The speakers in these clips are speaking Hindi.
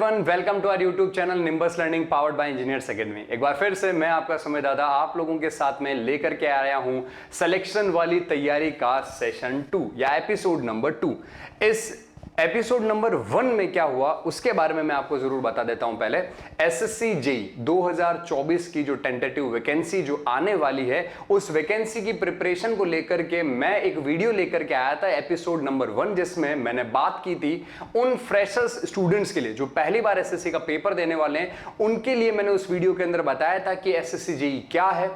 Everyone, welcome to our YouTube channel Nimbus learning powered by engineers academy. एक बार फिर से मैं आपका समय दादा आप लोगों के साथ में लेकर के आया हूं सिलेक्शन वाली तैयारी का सेशन 2 या एपिसोड नंबर 2। इस एपिसोड नंबर 1 में क्या हुआ उसके बारे में मैं आपको जरूर बता देता हूं। पहले एसएससी जेईई 2024 की जो टेंटेटिव वैकेंसी जो आने वाली है उस वैकेंसी की प्रिपरेशन को लेकर के मैं एक वीडियो लेकर के आया था, एपिसोड नंबर 1, जिसमें मैंने बात की थी उन फ्रेशर्स स्टूडेंट्स के लिए जो पहली बार एसएससी का पेपर देने वाले हैं। उनके लिए मैंने उस वीडियो के अंदर बताया था कि एसएससी जेईई क्या है,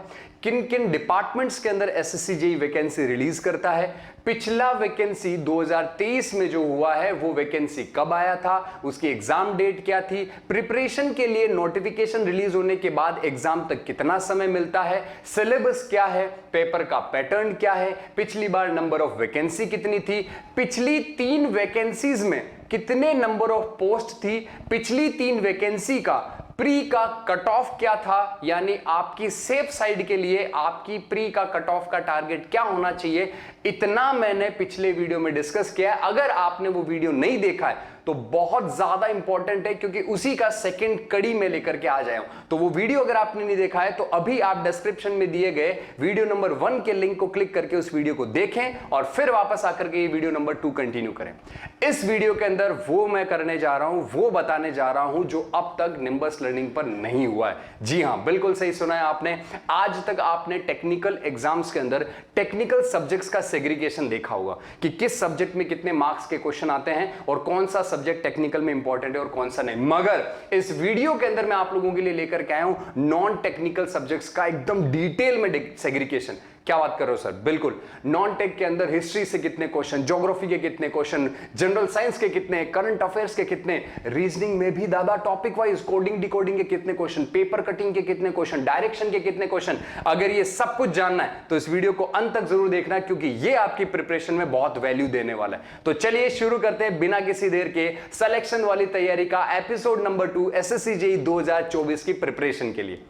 किन किन डिपार्टमेंट्स के अंदर एसएससी जेईई वैकेंसी रिलीज करता है, पिछला वैकेंसी 2023 में जो हुआ है वो वैकेंसी कब आया था, उसकी एग्जाम डेट क्या थी, प्रिपरेशन के लिए नोटिफिकेशन रिलीज होने के बाद एग्जाम तक कितना समय मिलता है, सिलेबस क्या है, पेपर का पैटर्न क्या है, पिछली बार नंबर ऑफ वैकेंसी कितनी थी, पिछली 3 वैकेंसीज में कितने नंबर ऑफ पोस्ट थी, पिछली 3 वैकेंसी का प्री का कट ऑफ क्या था, यानी आपकी सेफ साइड के लिए आपकी प्री का कट ऑफ का टारगेट क्या होना चाहिए, इतना मैंने पिछले वीडियो में डिस्कस किया है। अगर आपने वो वीडियो नहीं देखा है तो बहुत ज्यादा इंपॉर्टेंट है, क्योंकि उसी का सेकंड कड़ी में लेकर के आ जाया हूं। तो वो वीडियो अगर आपने नहीं देखा है तो अभी आप डिस्क्रिप्शन में दिए गए वीडियो नंबर 1 के लिंक को क्लिक करके उस वीडियो को देखें और फिर वापस आकर के ये वीडियो नंबर 2 कंटिन्यू करें। इस वीडियो के अंदर वो मैं करने जा रहा हूं, वो बताने जा रहा हूं जो अब तक निम्बस लर्निंग पर नहीं हुआ है। जी हां, बिल्कुल सही सुना है आपने। आज तक आपने टेक्निकल एग्जाम्स के अंदर टेक्निकल सब्जेक्ट्स का सेग्रीगेशन देखा होगा कि किस सब्जेक्ट में कितने मार्क्स के क्वेश्चन आते हैं और कौन सा सब्जेक्ट टेक्निकल में इंपॉर्टेंट है और कौन सा नहीं। मगर इस वीडियो के अंदर मैं आप लोगों के लिए लेकर के आया हूं नॉन टेक्निकल सब्जेक्ट्स का एकदम डिटेल में सेग्रीगेशन। क्या बात कर रहे हो सर? बिल्कुल। नॉन टेक के अंदर हिस्ट्री से कितने क्वेश्चन, ज्योग्राफी के कितने क्वेश्चन, जनरल साइंस के कितने, करंट अफेयर्स के कितने, रीजनिंग में भी दादा टॉपिक वाइज कोडिंग डिकोडिंग के कितने क्वेश्चन, पेपर कटिंग के कितने क्वेश्चन, डायरेक्शन के कितने क्वेश्चन। अगर ये सब कुछ जानना है तो इस वीडियो को अंत तक जरूर देखना है, क्योंकि ये आपकी प्रिपरेशन में बहुत वैल्यू देने वाला है। तो चलिए शुरू करते हैं बिना किसी देर के सिलेक्शन वाली तैयारी का एपिसोड नंबर 2 एसएससी जेईई 2024 की प्रिपरेशन के लिए।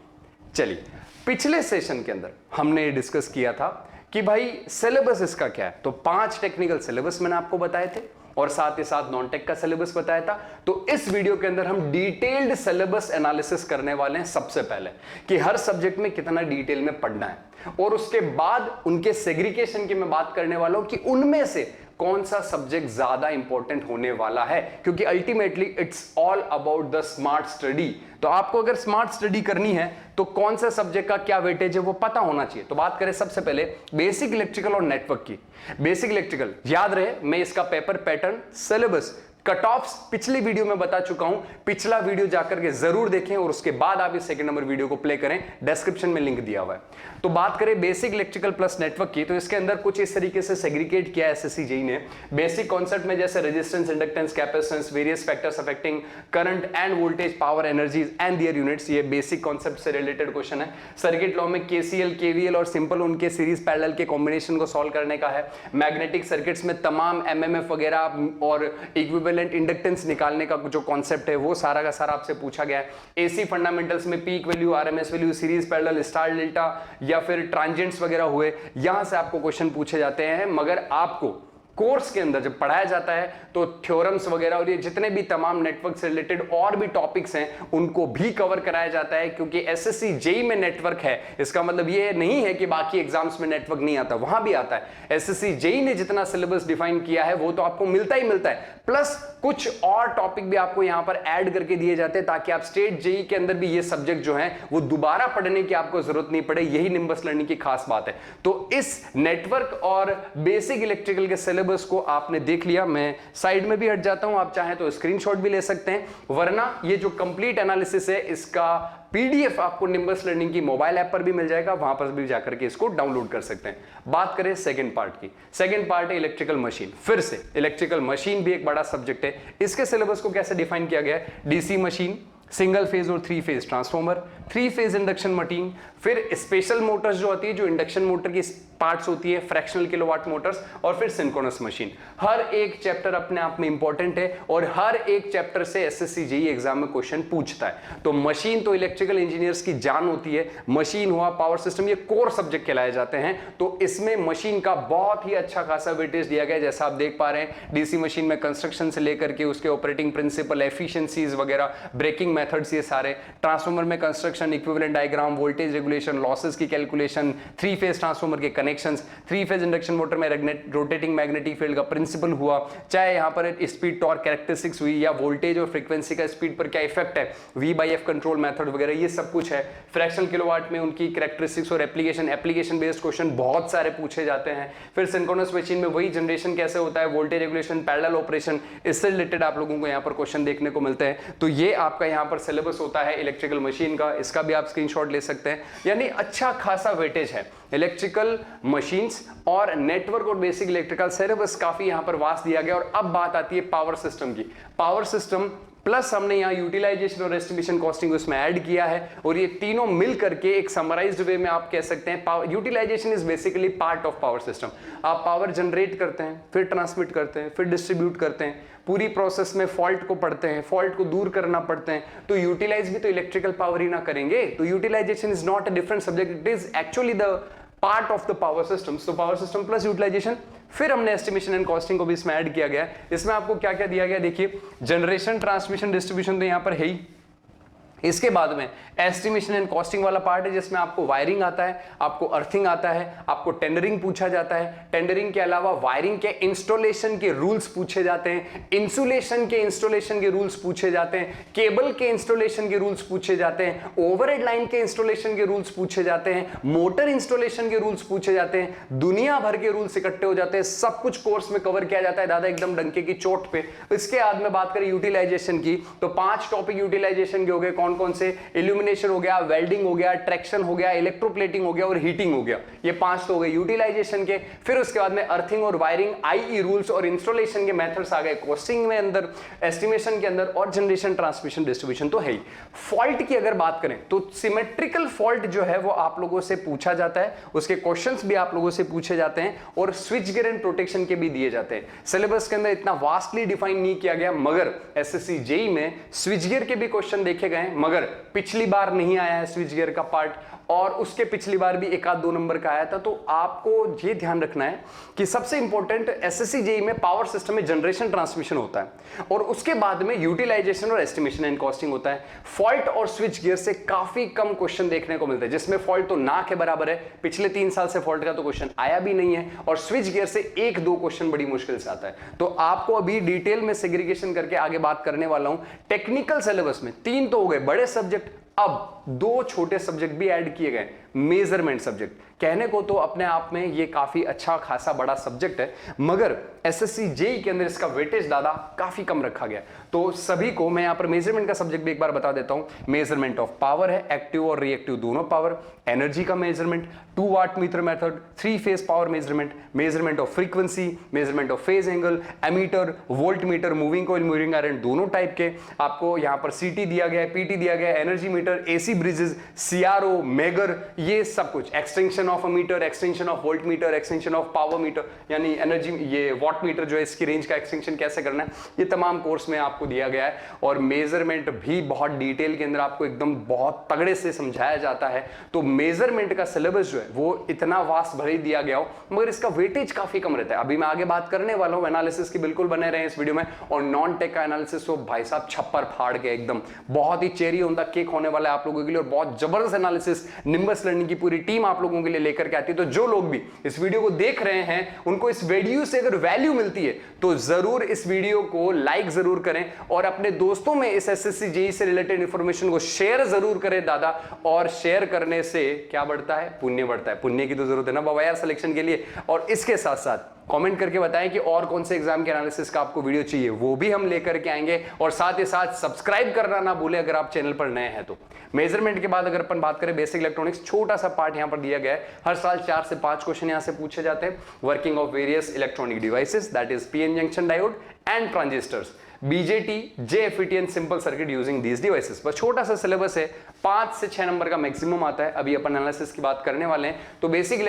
चलिए, पिछले सेशन के अंदर हमने डिस्कस किया था कि भाई सिलेबस इसका क्या है। तो 5 टेक्निकल सिलेबस मैंने आपको बताए थे और साथ ही साथ नॉन टेक का सिलेबस बताया था। तो इस वीडियो के अंदर हम डिटेल्ड सिलेबस एनालिसिस करने वाले हैं। सबसे पहले कि हर सब्जेक्ट में कितना डिटेल में पढ़ना है और उसके बाद उनके सेग्रीगेशन की मैं बात करने वाला हूं कि उनमें से कौन सा सब्जेक्ट ज्यादा इंपॉर्टेंट होने वाला है, क्योंकि ultimately it's all about the smart study. तो आपको अगर स्मार्ट स्टडी करनी है तो कौन सा सब्जेक्ट का क्या वेटेज है वो पता होना चाहिए। तो बात करें सबसे पहले बेसिक इलेक्ट्रिकल और नेटवर्क की। बेसिक इलेक्ट्रिकल याद रहे, मैं इसका paper pattern, syllabus, cut offs पिछली वीडियो में बता चुका हूं। पिछला वीडियो जाकर के जरूर देखें और उसके बाद आप इस सेकंड नंबर वीडियो को प्ले करें, डिस्क्रिप्शन में लिंक दिया हुआ है। तो बात करें बेसिक इलेक्ट्रिकल प्लस नेटवर्क की, तो इसके अंदर कुछ इस तरीके से सेग्रीगेट किया एसएससी जेईई ने। बेसिक कॉन्सेप्ट में जैसे resistance, inductance, capacitance, various factors affecting current and voltage, power, energies and their units, ये बेसिक कॉन्सेप्ट से रिलेटेड क्वेश्चन है। सर्किट लॉ में केसीएल, केवीएल और सिंपल उनके सीरीज पैरेलल के कॉम्बिनेशन को सॉल्व करने का है। मैग्नेटिक सर्किट्स में तमाम एमएमएफ वगैरह और इक्विवेलेंट इंडक्टेंस निकालने का जो कॉन्सेप्ट है वो सारा का सारा आपसे पूछा गया है। एसी फंडामेंटल्स में peak value, RMS value, series parallel, star delta या फिर ट्रांजिएंट्स वगैरह हुए, यहां से आपको क्वेश्चन पूछे जाते हैं। मगर आपको कोर्स के अंदर जब पढ़ाया जाता है तो थ्योरम्स वगैरह और ये जितने भी तमाम नेटवर्क से रिलेटेड और भी टॉपिक्स हैं उनको भी कवर कराया जाता है, क्योंकि एसएससी जेईई में नेटवर्क है इसका मतलब ये नहीं है कि बाकी एग्जाम्स में नेटवर्क नहीं आता, वहां भी आता है। एसएससी जेईई ने जितना सिलेबस डिफाइन किया है वो तो आपको मिलता ही मिलता है, प्लस कुछ और टॉपिक भी आपको यहां पर ऐड करके दिए जाते हैं ताकि आप स्टेट जेईई के अंदर भी ये सब्जेक्ट जो है वो दोबारा पढ़ने की आपको जरूरत नहीं पड़े। यही निम्बस लर्निंग की खास बात है। तो इस नेटवर्क और बेसिक इलेक्ट्रिकल के सिलेबस को आपने देख लिया। मैं साइड में भी हट जाता हूं, आप चाहें तो स्क्रीनशॉट भी ले सकते हैं, वरना ये जो कंप्लीट एनालिसिस है इसका पीडीएफ आपको निम्बस लर्निंग की मोबाइल ऐप पर भी मिल जाएगा, वहां पर भी जाकर के इसको डाउनलोड कर सकते हैं। बात करें सेकंड पार्ट की। सेकंड पार्ट है इलेक्ट्रिकल मशीन। फिर से इलेक्ट्रिकल मशीन भी एक बड़ा सब्जेक्ट है। इसके सिलेबस को कैसे डिफाइन किया गया है? डीसी मशीन, सिंगल फेज और 3 phase transformer, 3 phase induction machine, फिर स्पेशल मोटर्स जो आती है, जो इंडक्शन मोटर की पार्ट्स होती है, फ्रैक्शनल किलोवाट मोटर्स और फिर सिंक्रोनस मशीन। हर एक चैप्टर अपने आप में इंपॉर्टेंट है और हर एक चैप्टर से एसएससी जेईई एग्जाम में क्वेश्चन पूछता है। तो मशीन तो इलेक्ट्रिकल इंजीनियर्स की जान होती है, मशीन हुआ, पावर सिस्टम, ये कोर सब्जेक्ट कहलाए जाते हैं। तो इसमें मशीन का बहुत ही अच्छा खासा वेटेज दिया गया है। जैसा आप देख पा रहे हैं, डीसी मशीन में कंस्ट्रक्शन से लेकर के उसके ऑपरेटिंग प्रिंसिपल, एफिशिएंसीज वगैरह, ब्रेकिंग मेथड्स, ये सारे, ट्रांसफार्मर में construction, equivalent diagram, voltage regulation, losses की कैलकुलेशन, 3 फेज ट्रांसफार्मर के कनेक्शंस, 3 फेज इंडक्शन मोटर में रोटेटिंग मैग्नेटिक फील्ड का प्रिंसिपल हुआ, चाहे यहां पर स्पीड टॉर्क कैरेक्टरिस्टिक्स हुई या वोल्टेज और फ्रीक्वेंसी का स्पीड पर क्या इफेक्ट है, V/F कंट्रोल मेथड वगैरह, ये सब कुछ है। फ्रैक्शनल किलोवाट में उनकी कैरेक्टरिस्टिक्स और एप्लीकेशन बेस्ड क्वेश्चन बहुत सारे पूछे जाते हैं। फिर सिंक्रोनस मशीन में वही जनरेशन कैसे होता है, वोल्टेज रेगुलेशन, पैरेलल ऑपरेशन, इससे रिलेटेड आप लोगों को यहां पर क्वेश्चन देखने को मिलते हैं। तो ये आपका यहां पर सिलेबस होता है इलेक्ट्रिकल मशीन का, इसका भी आप स्क्रीनशॉट ले सकते हैं। यानी अच्छा खासा वेटेज है इलेक्ट्रिकल मशीन्स और नेटवर्क और बेसिक इलेक्ट्रिकल सिलेबस काफी यहां पर वास्ट दिया गया। और अब बात आती है पावर सिस्टम की। पावर सिस्टम प्लस हमने यहां यूटिलाइजेशन और एस्टिमेशन कॉस्टिंग उसमें ऐड किया है और ये तीनों मिल करके एक समराइज्ड वे में आप कह सकते हैं utilization is basically part of power system. आप पावर जनरेट करते हैं, फिर ट्रांसमिट करते हैं, फिर डिस्ट्रीब्यूट करते हैं, पूरी प्रोसेस में फॉल्ट को पढ़ते हैं, फॉल्ट को दूर करना पड़ते हैं। तो यूटिलाइज भी तो इलेक्ट्रिकल पावर ही ना करेंगे। तो utilization is not a different subject, it is actually the part of the power system. So power system plus utilization, फिर हमने एस्टिमेशन एंड कॉस्टिंग को भी इसमें ऐड किया गया है। इसमें आपको क्या क्या दिया गया देखिए, जनरेशन, ट्रांसमिशन, डिस्ट्रीब्यूशन तो यहां पर है ही। इसके बाद में एस्टिमेशन एंड कॉस्टिंग वाला पार्ट है जिसमें आपको वायरिंग आता है, आपको अर्थिंग आता है, आपको टेंडरिंग पूछा जाता है। टेंडरिंग के अलावा वायरिंग के इंस्टॉलेशन के रूल्स पूछे जाते हैं, इंसुलेशन के इंस्टॉलेशन के रूल्स पूछे जाते हैं, केबल के इंस्टॉलेशन के रूल्स पूछे जाते हैं, ओवरहेड लाइन के इंस्टॉलेशन के रूल्स पूछे जाते हैं, मोटर इंस्टॉलेशन के रूल्स पूछे जाते हैं, दुनिया भर के रूल्स इकट्ठे हो जाते हैं। सब कुछ कोर्स में कवर किया जाता है दादा एकदम डंके की चोट पे। इसके बाद में बात करें यूटिलाइजेशन की तो 5 टॉपिक यूटिलाइजेशन के हो गए। कौन से? इल्यूमिनेशन हो गया, वेल्डिंग हो गया, ट्रैक्शन हो गया, इलेक्ट्रोप्लेटिंग हो गया और हीटिंग हो गया। ये 5 तो हो गए यूटिलाइजेशन के। फिर उसके बाद में अर्थिंग और वायरिंग, आईई रूल्स और इंस्टॉलेशन के मेथड्स आ गए कॉस्टिंग में अंदर, एस्टिमेशन के अंदर, और जनरेशन, ट्रांसमिशन, डिस्ट्रीब्यूशन तो है ही। फॉल्ट की अगर बात करें तो सिमेट्रिकल फॉल्ट जो है वो आप लोगों से पूछा जाता है, उसके क्वेश्चंस भी आप लोगों से पूछे जाते हैं और स्विच गियर एंड प्रोटेक्शन के भी दिए जाते हैं। सिलेबस के अंदर इतना वास्टली डिफाइन नहीं किया गया, मगर एसएससी जेईई में स्विच गियर के भी क्वेश्चन देखे गए, मगर पिछली बार नहीं आया है स्विच गियर का पार्ट, और उसके पिछली बार भी 1-2 नंबर का आया था। तो आपको ये ध्यान रखना है कि सबसे इंपॉर्टेंट एसएससी जेईई में पावर सिस्टम में जनरेशन, ट्रांसमिशन होता है और उसके बाद में यूटिलाइजेशन और एस्टिमेशन एंड कॉस्टिंग होता है। फॉल्ट और स्विच गियर से काफी कम क्वेश्चन देखने को मिलते हैं, जिसमें फॉल्ट तो ना के बराबर है, पिछले 3 साल से फॉल्ट का तो क्वेश्चन आया भी नहीं है, और स्विच गियर से 1-2 क्वेश्चन बड़ी मुश्किल से आता है। तो आपको अभी डिटेल में सेग्रीगेशन करके आगे बात करने वाला हूं। टेक्निकल सिलेबस में 3 तो हो गए बड़े सब्जेक्ट, अब 2 छोटे सब्जेक्ट भी ऐड किए गए। मेजरमेंट सब्जेक्ट कहने को तो अपने आप में ये काफी अच्छा खासा बड़ा सब्जेक्ट है, मगर एसएससी जेईई के अंदर इसका वेटेज दादा काफी कम रखा गया। तो सभी को मैं यहां पर मेजरमेंट का सब्जेक्ट भी एक बार बता देता हूं। मेजरमेंट ऑफ पावर है, एक्टिव और रिएक्टिव दोनों पावर, एनर्जी का measurement, 2 watt meter method, 3 phase power measurement, measurement of frequency, measurement of phase angle, ammeter, volt meter, moving coil, moving iron दोनों टाइप के। आपको यहां पर सीटी दिया गया है, पीटी दिया गया है, energy meter, AC bridges, CRO, megger, ये सब कुछ, extension of ammeter, extension of volt meter, extension of power meter, यानी एनर्जी, ये वॉट मीटर जो है इसकी रेंज का एक्सटेंशन कैसे करना है, ये तमाम कोर्स में आपको दिया गया है। और मेजरमेंट भी बहुत डिटेल के अंदर आपको एकदम बहुत तगड़े से समझाया जाता है। तो मेजरमेंट का सिलेबस जो है वो इतना वास्ट भले ही दिया गया हो, मगर इसका वेटेज काफी कम रहता है। अभी मैं आगे बात करने वाला हूं एनालिसिस की, बिल्कुल बने रहे इस वीडियो में। और नॉन टेक का एनालिसिस तो भाई साहब छप्पर फाड़ के एकदम बहुत ही चेरी ऑन द केक होने वाला है आप लोगों के लिए, और बहुत जबरदस्त एनालिसिस निम्बस लर्निंग की पूरी टीम आप लोगों के लिए लेकर के आती है। तो जो लोग भी इस वीडियो को देख रहे हैं, उनको इस वीडियो से अगर वैल्यू मिलती है तो जरूर इस वीडियो को लाइक जरूर करें और अपने दोस्तों में इस एसएससी जेईई से रिलेटेड इंफॉर्मेशन को शेयर जरूर करें दादा। और शेयर करने से क्या बढ़ता है? पुण्य बढ़ता है। पुण्य की तो जरूरत है ना बाबा यार सिलेक्शन के लिए। और इसके साथ साथ कमेंट करके बताएं कि और कौन से एग्जाम के एनालिसिस का आपको वीडियो चाहिए, वो भी हम लेकर के आएंगे। और साथ ही साथ सब्सक्राइब करना ना भूलें अगर आप चैनल पर नए हैं तो। मेजरमेंट के बाद अगर अपन बात करें बेसिक इलेक्ट्रॉनिक्स, छोटा सा पार्ट यहां पर दिया गया है। हर साल 4 से 5 क्वेश्चन यहां से पूछे जाते हैं। Working of various electronic devices, that is PN junction diode and transistors. BJT, JFET and simple circuit using these devices. बस छोटा सा सिलेबस है, 5 से 6 नंबर का मैक्सिमम आता है। अभी अपन एनालिसिस की बात करने वाले हैं। तो बेसिक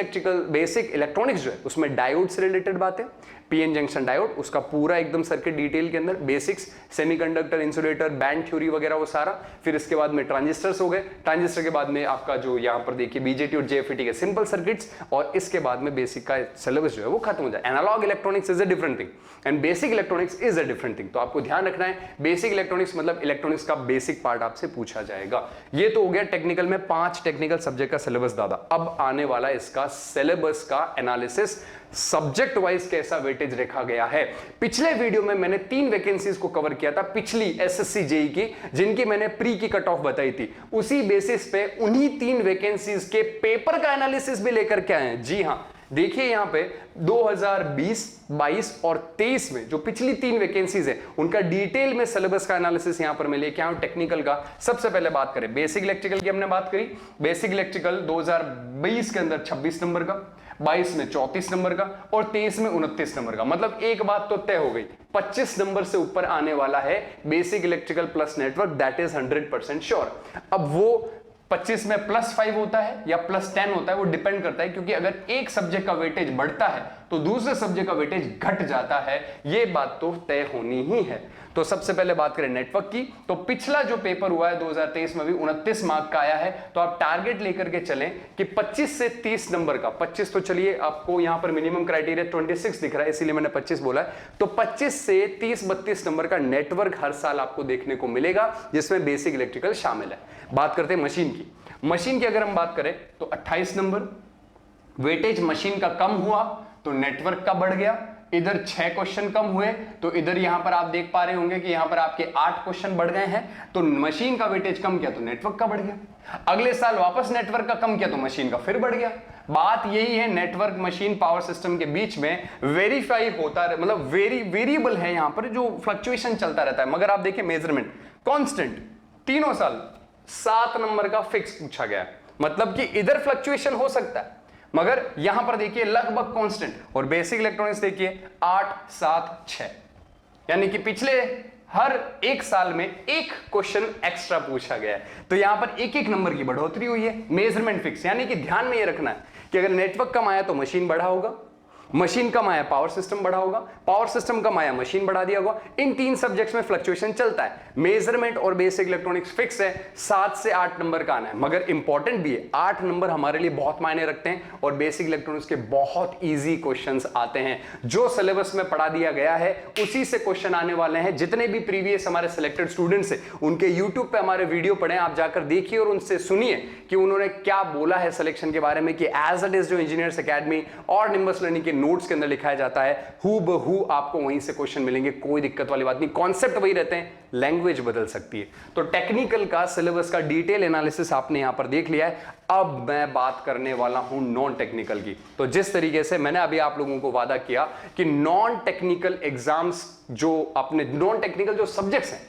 इलेक्ट्रॉनिक्स जो है उसमें डायोड से रिलेटेड बातें, पीएन जंक्शन डायोड, उसका पूरा एकदम सर्किट डिटेल के अंदर, basics, semiconductor, insulator, band theory वगैरह वो सारा। फिर इसके बाद में ट्रांजिस्टर्स हो गए, ट्रांजिस्टर के बाद में आपका जो यहां पर देखिए बीजेटी और जेएफईटी के सिंपल सर्किट्स, और इसके बाद में बेसिक का सिलेबस जो है वो खत्म हो जाए। Analogue electronics is a different thing and basic electronics is a different thing. तो आपको ध्यान रखना है, बेसिक इलेक्ट्रॉनिक्स मतलब इलेक्ट्रॉनिक्स का बेसिक पार्ट आपसे पूछा जाएगा। ये तो हो गया टेक्निकल में 5 टेक्निकल सब्जेक्ट का सिलेबस दादा। अब आने वाला इसका सिलेबस का एनालिसिस, सब्जेक्ट वाइज कैसा वेटेज रखा गया है। पिछले वीडियो में मैंने 3 वैकेंसीज को कवर किया था पिछली एसएससी जेई की, जिनकी मैंने प्री की कट ऑफ बताई थी। उसी बेसिस पे उन्हीं 3 वैकेंसीज के पेपर का एनालिसिस भी लेकर के आए हैं। जी हां, देखिए यहां पे 2020, 22 और 23 में जो पिछली 3 वैकेंसीज है उनका डिटेल में सिलेबस का एनालिसिस यहां पर मैं लेके आया हूं टेक्निकल का। सबसे पहले बात करें बेसिक इलेक्ट्रिकल की, हमने बात करी। बेसिक इलेक्ट्रिकल 2020 के अंदर 26 नंबर का, 22 में 34 नंबर का और 23 में 29 नंबर का। मतलब एक बात तो तय हो गई, 25 नंबर से ऊपर आने वाला है basic electrical plus network, that is 100% sure. अब वो 25 में +5 होता है या +10 होता है, वो डिपेंड करता है, क्योंकि अगर एक सब्जेक्ट का वेटेज बढ़ता है तो दूसरे सब्जेक्ट का वेटेज घट जाता है। ये बात तो तय होनी ही है। तो सबसे पहले बात करें नेटवर्क की, तो पिछला जो पेपर हुआ है 2023 में भी 29 मार्क का आया है। तो आप टारगेट लेकर के चलें कि 25 से 30 नंबर का, 25 तो चलिए आपको यहां पर मिनिमम क्राइटेरिया 26 दिख रहा है, इसीलिए मैंने 25 बोला है। तो 25 से 30-32 नंबर का नेटवर्क हर साल आपको देखने को मिलेगा, जिसमें बेसिक इलेक्ट्रिकल शामिल है। बात करते हैं मशीन की। मशीन की अगर हम बात करें तो 28 नंबर वेटेज मशीन का कम हुआ तो नेटवर्क का बढ़ गया। इधर 6 क्वेश्चन कम हुए तो इधर यहां पर आप देख पा रहे होंगे कि यहां पर आपके 8 क्वेश्चन बढ़ गए हैं। तो मशीन का वेटेज कम किया तो नेटवर्क का बढ़ गया। अगले साल वापस नेटवर्क का कम किया तो मशीन का फिर बढ़ गया। बात यही है, नेटवर्क मशीन पावर सिस्टम के बीच में वेरीफाई होता है, मतलब वेरिएबल है यहां पर जो फ्लक्चुएशन चलता रहता है। मगर आप देखिए मेजरमेंट कांस्टेंट, तीनों साल 7 नंबर का फिक्स पूछा गया है। मतलब कि इधर फ्लक्चुएशन हो सकता है मगर यहां पर देखिए लगभग कांस्टेंट। और बेसिक इलेक्ट्रॉनिक्स देखिए 8, 7, 6, यानी कि पिछले हर एक साल में एक क्वेश्चन एक्स्ट्रा पूछा गया है। तो यहां पर एक एक नंबर की बढ़ोतरी हुई है। मेजरमेंट फिक्स, यानी कि ध्यान में यह रखना है कि अगर नेटवर्क कम आया तो मशीन बढ़ा होगा, मशीन कम आया पावर सिस्टम बढ़ा होगा, पावर सिस्टम कम आया मशीन बढ़ा दिया होगा। इन 3 सब्जेक्ट्स में फ्लक्चुएशन चलता है। मेजरमेंट और बेसिक इलेक्ट्रॉनिक्स फिक्स है, 7 से 8 नंबर का आना है। मगर इंपॉर्टेंट भी है, 8 नंबर हमारे लिए बहुत मायने रखते हैं और बेसिक इलेक्ट्रॉनिक्स के बहुत ईजी क्वेश्चंस आते हैं। जो सिलेबस में पढ़ा दिया गया है उसी से क्वेश्चन आने वाले हैं। जितने भी प्रीवियस हमारे सिलेक्टेड स्टूडेंट्स हैं उनके यूट्यूब पे हमारे वीडियो पढ़े, आप जाकर देखिए और उनसे सुनिए कि उन्होंने क्या बोला है सिलेक्शन के बारे में, कि एज इट इज जो इंजीनियर्स एकेडमी और निम्बस लर्निंग के नोट्स के अंदर लिखाया जाता है हू बहू आपको वहीं से क्वेश्चन मिलेंगे। कोई दिक्कत वाली बात नहीं, कॉन्सेप्ट वही रहते हैं, लैंग्वेज बदल सकती है। तो टेक्निकल का सिलेबस का डिटेल एनालिसिस आपने यहां पर देख लिया है। अब मैं बात करने वाला हूं नॉन टेक्निकल की। तो जिस तरीके से मैंने अभी आप लोगों को वादा किया कि नॉन टेक्निकल एग्जाम्स, जो अपने नॉन टेक्निकल जो सब्जेक्ट्स हैं,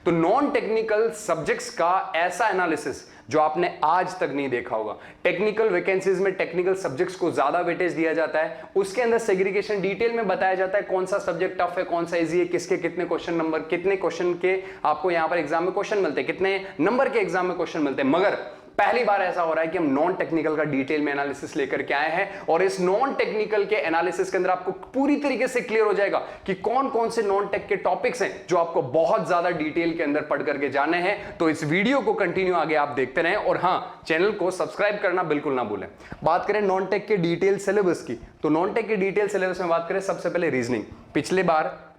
तो नॉन टेक्निकल सब्जेक्ट्स का ऐसा एनालिसिस जो आपने आज तक नहीं देखा होगा। टेक्निकल वैकेंसीज में टेक्निकल सब्जेक्ट्स को ज्यादा वेटेज दिया जाता है, उसके अंदर सेग्रीगेशन डिटेल में बताया जाता है कौन सा सब्जेक्ट टफ है, कौन सा इजी है, किसके कितने क्वेश्चन नंबर, कितने क्वेश्चन के आपको यहां पर एग्जाम में क्वेश्चन मिलते हैं, कितने नंबर के एग्जाम में क्वेश्चन मिलते हैं। मगर पहली बार ऐसा हो रहा है कि हम नॉन टेक्निकल का डिटेल में एनालिसिस लेकर के आए हैं और इस नॉन टेक्निकल के एनालिसिस के अंदर आपको पूरी तरीके से क्लियर हो जाएगा कि कौन कौन से नॉन टेक के टॉपिक्स हैं जो आपको बहुत ज्यादा डिटेल के अंदर पढ़ करके जाने हैं। तो इस वीडियो को कंटिन्यू आगे आप देखते रहें और हां, चैनल को सब्सक्राइब करना बिल्कुल ना भूलें। बात करें नॉन टेक के डिटेल सिलेबस की, तो नॉन टेक के डिटेल सिलेबस में बात करें सबसे पहले रीजनिंग।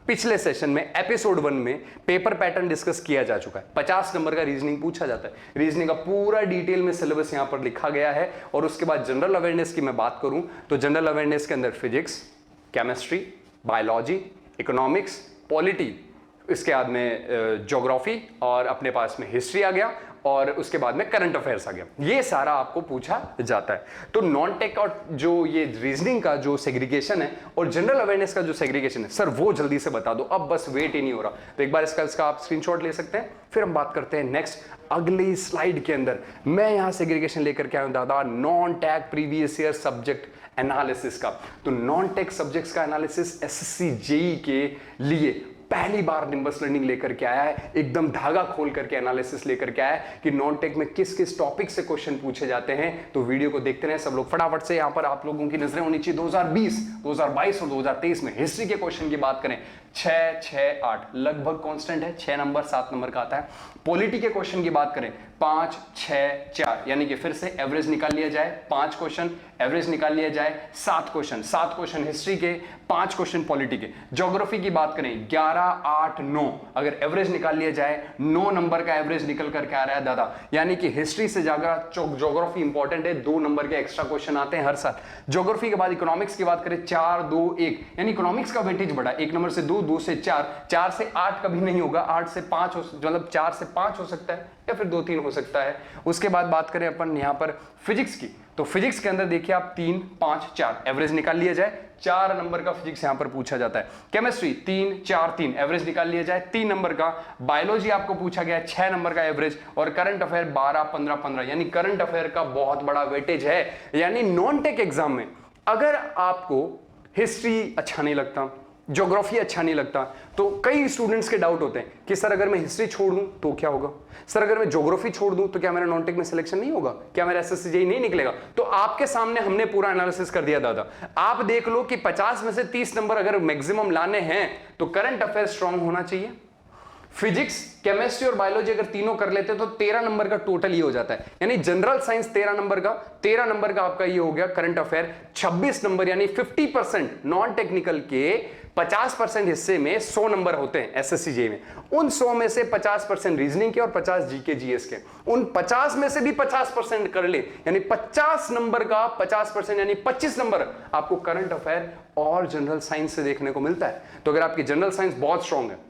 पिछले सेशन में एपिसोड 1 में पेपर पैटर्न डिस्कस किया जा चुका है। 50 नंबर का रीजनिंग पूछा जाता है। रीजनिंग का पूरा डिटेल में सिलेबस यहां पर लिखा गया है। और उसके बाद जनरल अवेयरनेस की मैं बात करूं तो जनरल अवेयरनेस के अंदर physics, chemistry, biology, economics, polity, इसके बाद में ज्योग्राफी और अपने पास में हिस्ट्री आ गया और उसके बाद में करंट अफेयर्स आ गया। ये सारा आपको पूछा जाता है। तो नॉन टेक और जो ये रीजनिंग का जो सेग्रीगेशन है और जनरल अवेयरनेस का जो सेग्रीगेशन है, सर वो जल्दी से बता दो, अब बस वेट ही नहीं हो रहा। तो एक बार इसका आप स्क्रीनशॉट ले सकते हैं। फिर हम बात करते हैं नेक्स्ट अगली स्लाइड के अंदर। मैं यहां सेग्रीगेशन लेकर के आया हूं दादा non tech previous year subject analysis का। तो नॉन टेक सब्जेक्ट्स का एनालिसिस एसएससी जेई के लिए पहली बार निंबस लर्निंग लेकर के आया है, एकदम धागा खोल करके एनालिसिस लेकर के आया है कि नॉन टेक में किस किस टॉपिक से क्वेश्चन पूछे जाते हैं। तो वीडियो को देखते रहे सब लोग फटाफट से। यहां पर आप लोगों की नजरें होनी चाहिए 2020, 2022 और 2023 में हिस्ट्री के क्वेश्चन की बात करें 6, 6, 8 लगभग कांस्टेंट है, 6 नंबर 7 नंबर का आता है। पॉलिटी के क्वेश्चन की बात करें 5, 6, 4 यानी कि फिर से एवरेज निकाल लिया जाए, 5 क्वेश्चन एवरेज निकाल लिया जाए, 7 क्वेश्चन हिस्ट्री के, 5 क्वेश्चन पॉलिटी के। ज्योग्राफी की बात करें 11, 8, 9 अगर एवरेज निकाल लिया जाए 9 नंबर का एवरेज निकल करके आ रहा है दादा, यानी कि हिस्ट्री से ज्यादा ज्योग्राफी इंपॉर्टेंट है, 2 नंबर के एक्स्ट्रा क्वेश्चन आते हैं हर साल। ज्योग्राफी के बाद इकोनॉमिक्स की बात करें 4, 2, 1 यानी इकोनॉमिक्स का वेटेज बढ़ा, 1 नंबर से 2, 2 से 4, 4 से 8 कभी नहीं होगा, 8 से 5 मतलब 4 से 5 हो सकता है या फिर 2, 3 हो सकता है। उसके बाद बात करें अपन यहां पर फिजिक्स की, तो फिजिक्स के अंदर देखिए आप 3, 5, 4 एवरेज निकाल लिया जाए, 4 नंबर का फिजिक्स यहां पर पूछा जाता है। केमिस्ट्री 3, 4, 3 एवरेज निकाल लिया जाए, 3 नंबर का। बायोलॉजी आपको पूछा गया 6 नंबर का एवरेज, और करंट अफेयर 12, 15, 15 यानी करंट अफेयर का बहुत बड़ा वेटेज है। यानी नॉन टेक एग्जाम में अगर आपको हिस्ट्री अच्छा नहीं लगता, ज्योग्राफी अच्छा नहीं लगता, तो कई स्टूडेंट्स के डाउट होते हैं कि सर अगर मैं हिस्ट्री छोड़ दूं तो क्या होगा, सर अगर मैं ज्योग्राफी छोड़ दूं तो क्या मेरा नॉन टेक में सिलेक्शन नहीं होगा, क्या मेरा एसएससी जेईई नहीं निकलेगा। तो आपके सामने हमने पूरा एनालिसिस कर दिया दादा। आप देख लो कि 50 में से 30 नंबर अगर मैक्सिमम लाने हैं तो करंट अफेयर स्ट्रांग होना चाहिए, फिजिक्स, केमिस्ट्री और बायोलॉजी अगर तीनों कर लेते तो 13 नंबर का टोटल ये हो जाता है। यानी जनरल साइंस 13 नंबर का, 13 नंबर का आपका ये हो गया करंट अफेयर, 26 नंबर यानी 50% नॉन टेक्निकल के 50% हिस्से में 100 नंबर होते हैं एसएससी जेईई में। उन 100 में से 50% रीजनिंग के और 50 जीके जीएस के। उन 50 में से भी 50% कर ले यानी 50 नंबर का 50% यानी 25 नंबर आपको करंट अफेयर और जनरल साइंस से देखने को मिलता है। तो अगर आपकी जनरल साइंस बहुत स्ट्रांग है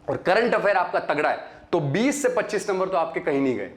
और करंट अफेयर आपका तगड़ा है तो 20 से 25 नंबर तो आपके कहीं नहीं गए।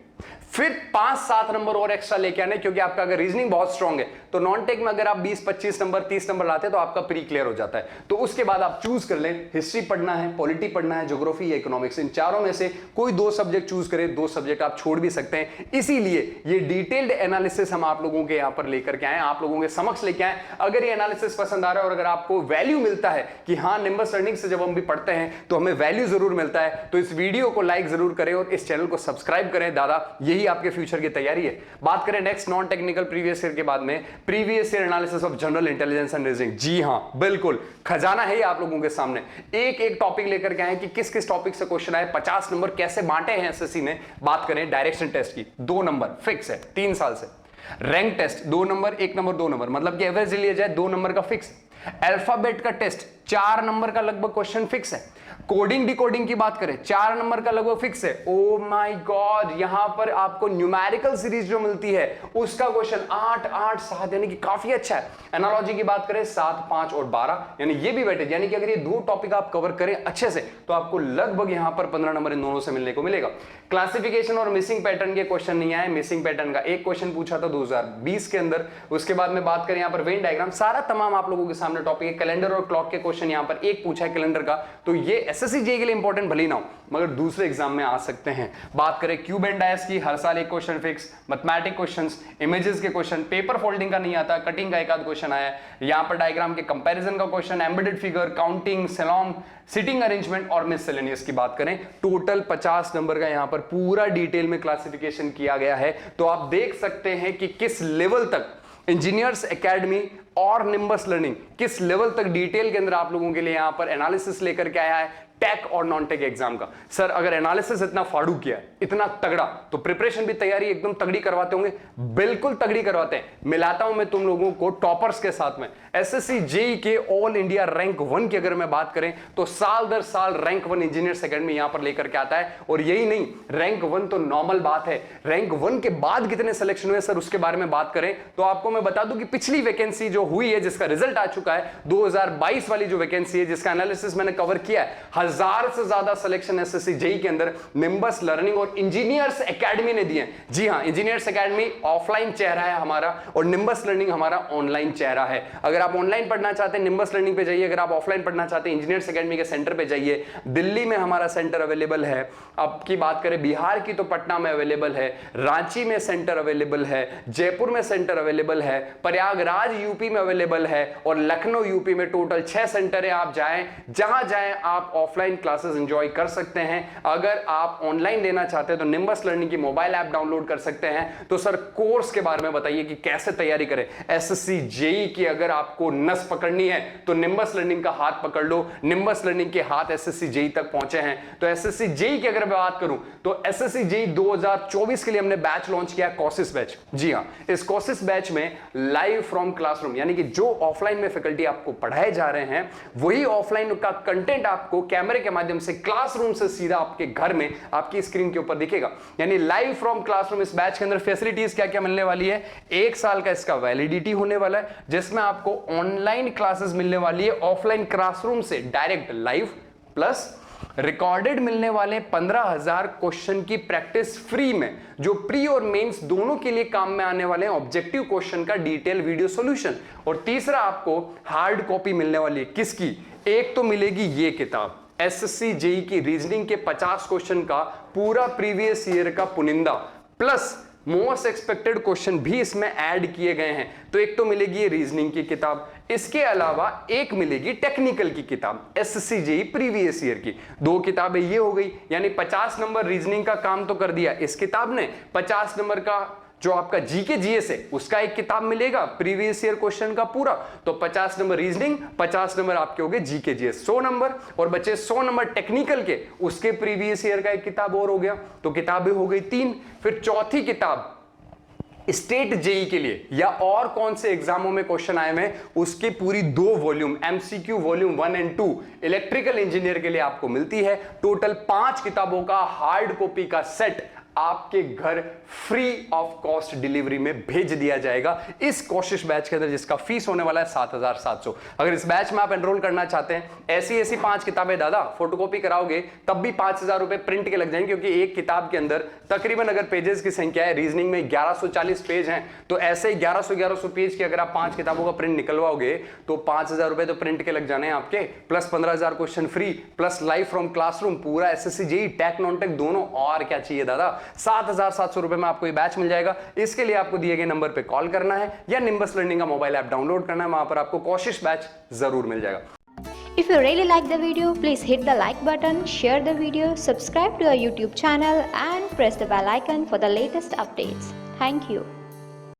फिर 5-7 नंबर और एक्स्ट्रा लेके आने, क्योंकि आपका अगर रीजनिंग बहुत स्ट्रांग है तो नॉन टेक में अगर आप 20-25 नंबर 30 नंबर लाते हैं तो आपका प्री क्लियर हो जाता है। तो उसके बाद आप चूज कर लें, हिस्ट्री पढ़ना है, पॉलिटी पढ़ना है, ज्योग्राफी या इकोनॉमिक्स, इन चारों में से कोई 2 सब्जेक्ट चूज करें, 2 सब्जेक्ट आप छोड़ भी सकते हैं। इसीलिए ये डिटेल्ड एनालिसिस हम आप लोगों के यहां पर लेकर के आए, आप लोगों के समक्ष लेके आए। अगर ये एनालिसिस पसंद आ रहा है और अगर आपको वैल्यू मिलता है कि हाँ निंबस लर्निंग से जब हम भी पढ़ते हैं तो हमें वैल्यू जरूर मिलता है, तो इस वीडियो को लाइक जरूर करें और इस चैनल को सब्सक्राइब करें दादा, यही आपके फ्यूचर की तैयारी है। बात करें next non technical previous year के बाद में previous year analysis of general intelligence and reasoning. जी हां बिल्कुल खजाना है आप लोगों के सामने, एक एक टॉपिक लेकर के आए कि किस किस टॉपिक से क्वेश्चन आए, 50 नंबर कैसे बांटे हैं एसएससी ने। बात करें डायरेक्शन टेस्ट की 2 नंबर फिक्स है 3 साल से, rank test 2 number 1 number 2 number मतलब कि एवरेज लिया जाए 2 नंबर का फिक्स, अल्फाबेट का टेस्ट 4 नंबर का लगभग क्वेश्चन फिक्स है, कोडिंग डिकोडिंग की बात करें 4 नंबर का लगभग फिक्स है। ओ माय गॉड, यहां पर आपको न्यूमेरिकल सीरीज जो मिलती है उसका क्वेश्चन 8, 8, 7 यानी कि काफी अच्छा है। एनालॉजी की बात करें 7, 5 और 12 यानी ये भी वेटेज, यानी कि अगर ये 2 टॉपिक आप कवर करें अच्छे से तो आपको लगभग यहां पर 15 नंबर इन दोनों से मिलने को मिलेगा। क्लासिफिकेशन और मिसिंग पैटर्न के क्वेश्चन नहीं आए, मिसिंग पैटर्न का एक क्वेश्चन पूछा था 2020 के अंदर। उसके बाद में बात करें यहां पर वेन डायग्राम, सारा तमाम आप लोगों के सामने टॉपिक है। कैलेंडर और क्लॉक के क्वेश्चन यहां पर एक पूछा है कैलेंडर का, तो ये एसएससी जेईई के लिए इंपॉर्टेंट भले ना हो मगर दूसरे एग्जाम में आ सकते हैं। बात करें क्यूब एंड डायस की, हर साल एक question fix, mathematic questions, images के क्वेश्चन, पेपर फोल्डिंग का नहीं आता, कटिंग का एक आध क्वेश्चन आया, यहां पर डायग्राम के कंपैरिजन का question, embedded figure, counting, salon, sitting arrangement और मिससेलेनियस की बात करें टोटल 50 नंबर का यहां पर पूरा डिटेल में क्लासिफिकेशन किया गया है। तो आप देख सकते हैं कि किस लेवल तक इंजीनियर्स एकेडमी और निंबस लर्निंग किस लेवल तक डिटेल के अंदर आप लोगों के लिए यहां पर एनालिसिस लेकर के आया है टेक और नॉन टेक एग्जाम का। सर अगर एनालिसिस इतना फाड़ू किया है, इतना तगड़ा, तो प्रिपरेशन भी तैयारी एकदम तगड़ी करवाते होंगे। बिल्कुल तगड़ी करवाते हैं। मिलाता हूं मैं तुम लोगों को टॉपर्स के साथ में। एसएससी जेईई के ऑल इंडिया रैंक 1 की अगर मैं बात करें तो साल दर साल रैंक 1 इंजीनियर्स एकेडमी यहां पर लेकर के आता है। और यही नहीं, रैंक 1 तो नॉर्मल बात है, रैंक 1 के बाद कितने सिलेक्शन हुए सर उसके बारे में बात करें तो आपको मैं बता दूं कि पिछली वैकेंसी जो हुई है जिसका रिजल्ट आ चुका है 2022 वाली जो वैकेंसी है जिसका एनालिसिस मैंने कवर किया है, 1000 से ज्यादा सिलेक्शन एसएससी जेईई के अंदर निंबस लर्निंग और इंजीनियर्स एकेडमी ने दिए। जी हां, इंजीनियर्स एकेडमी ऑफलाइन चेहरा है हमारा और निंबस लर्निंग हमारा ऑनलाइन चेहरा है। अगर आप ऑनलाइन पढ़ना चाहते हैं निंबस लर्निंग पे जाइए, अगर आप ऑफलाइन पढ़ना चाहते हैं इंजीनियर्स एकेडमी के सेंटर पे जाइए। दिल्ली में हमारा सेंटर अवेलेबल है, आपकी बात करें बिहार की तो पटना में अवेलेबल है, रांची में सेंटर अवेलेबल है, जयपुर में सेंटर अवेलेबल है, प्रयागराज यूपी में अवेलेबल है और लखनऊ यूपी में टोटल 6 सेंटर है। आप जाएं, जहां जाएं आप ऑफलाइन क्लासेस एंजॉय कर सकते हैं। अगर आप ऑनलाइन लेना चाहते हैं तो निम्बस लर्निंग की मोबाइल ऐप डाउनलोड कर सकते हैं। तो सर कोर्स के बारे में बताइए कि कैसे तैयारी करें। एसएससी जेई की अगर आपको नस पकड़नी है तो निम्बस लर्निंग का हाथ पकड़ लो। निम्बस लर्निंग के हाथ एसएससी जेई तक पहुंचे हैं। तो एसएससी जेई की अगर मैं बात करूं तो एसएससी जेई 2024 के लिए हमने बैच लॉन्च किया, कोर्सेस बैच। जी हां, इस कोर्सेस बैच में लाइव फ्रॉम क्लासरूम, यानी कि जो ऑफलाइन में फैकल्टी आपको पढ़ाए जा रहे हैं वही ऑफलाइन का कंटेंट आपको कैमरे के माध्यम से क्लासरूम से सीधा आपके घर में आपकी स्क्रीन के ऊपर दिखेगा। यानी लाइव फ्रॉम क्लासरूम। इस बैच के अंदर फैसिलिटीज क्या क्या मिलने वाली है? 1 साल का इसका वैलिडिटी होने वाला है, जिसमें आपको ऑनलाइन क्लासेस मिलने वाली है ऑफलाइन क्लासरूम से डायरेक्ट लाइव, प्लस रिकॉर्डेड मिलने वाले 15,000 क्वेश्चन की प्रैक्टिस फ्री में, जो प्री और मेंस दोनों के लिए काम में आने वाले हैं। ऑब्जेक्टिव क्वेश्चन का डिटेल वीडियो सॉल्यूशन। और तीसरा आपको हार्ड कॉपी मिलने वाली है। किसकी? एक तो मिलेगी ये किताब एसएससी जेई की रीजनिंग के 50 क्वेश्चन का पूरा प्रीवियस ईयर का पुनिंदा, प्लस मोस्ट एक्सपेक्टेड क्वेश्चन भी इसमें ऐड किए गए हैं। तो एक तो मिलेगी ये रीजनिंग की किताब, इसके अलावा एक मिलेगी टेक्निकल की किताब एसएससी जेई प्रीवियस ईयर की। 2 किताबें ये हो गई, यानी 50 नंबर रीजनिंग का काम तो कर दिया इस किताब ने। 50 नंबर का जो आपका जीके जीएस है उसका एक किताब मिलेगा प्रीवियस ईयर क्वेश्चन का पूरा। तो 50 नंबर रीजनिंग, 50 नंबर आपके हो गए जीके जीएस, 100 नंबर, और बचे 100 नंबर टेक्निकल के, उसके प्रीवियस ईयर का एक किताब और हो गया। तो किताबें हो गई 3। फिर चौथी किताब स्टेट जेई के लिए या और कौन से एग्जामों में क्वेश्चन आए हैं उसकी पूरी 2 वॉल्यूम एमसीक्यू वॉल्यूम 1 और 2 इलेक्ट्रिकल इंजीनियर के लिए आपको मिलती है। टोटल 5 किताबों का हार्ड कॉपी का सेट आपके घर फ्री ऑफ कॉस्ट डिलीवरी में भेज दिया जाएगा इस कोशिश बैच के अंदर, जिसका फीस होने वाला है 7,700। अगर इस बैच में आप एनरोल करना चाहते हैं, ऐसी 5 किताबें दादा फोटोकॉपी कराओगे तब भी 5,000 रुपए प्रिंट के लग जाएंगे, क्योंकि एक किताब के अंदर तकरीबन अगर पेजेस की संख्या है रीजनिंग में 1140 पेज हैं, तो ऐसे ही 1100 पेज की अगर आप 5 किताबों का प्रिंट निकलवाओगे तो 5,000 रुपए तो प्रिंट के लग जाने हैं आपके, plus 15,000 question free, plus live from classroom पूरा SSC JE tech non tech दोनों। और क्या चाहिए दादा? 7,700 रुपए में आपको ये बैच मिल जाएगा। इसके लिए आपको दिए गए नंबर पे कॉल करना है या निम्बस लर्निंग का मोबाइल ऐप डाउनलोड करना है, वहां पर आपको कोशिश बैच जरूर मिल जाएगा। If you really like the video, please hit the like button, share the video, subscribe to our YouTube channel and press the bell icon for the latest updates. Thank you.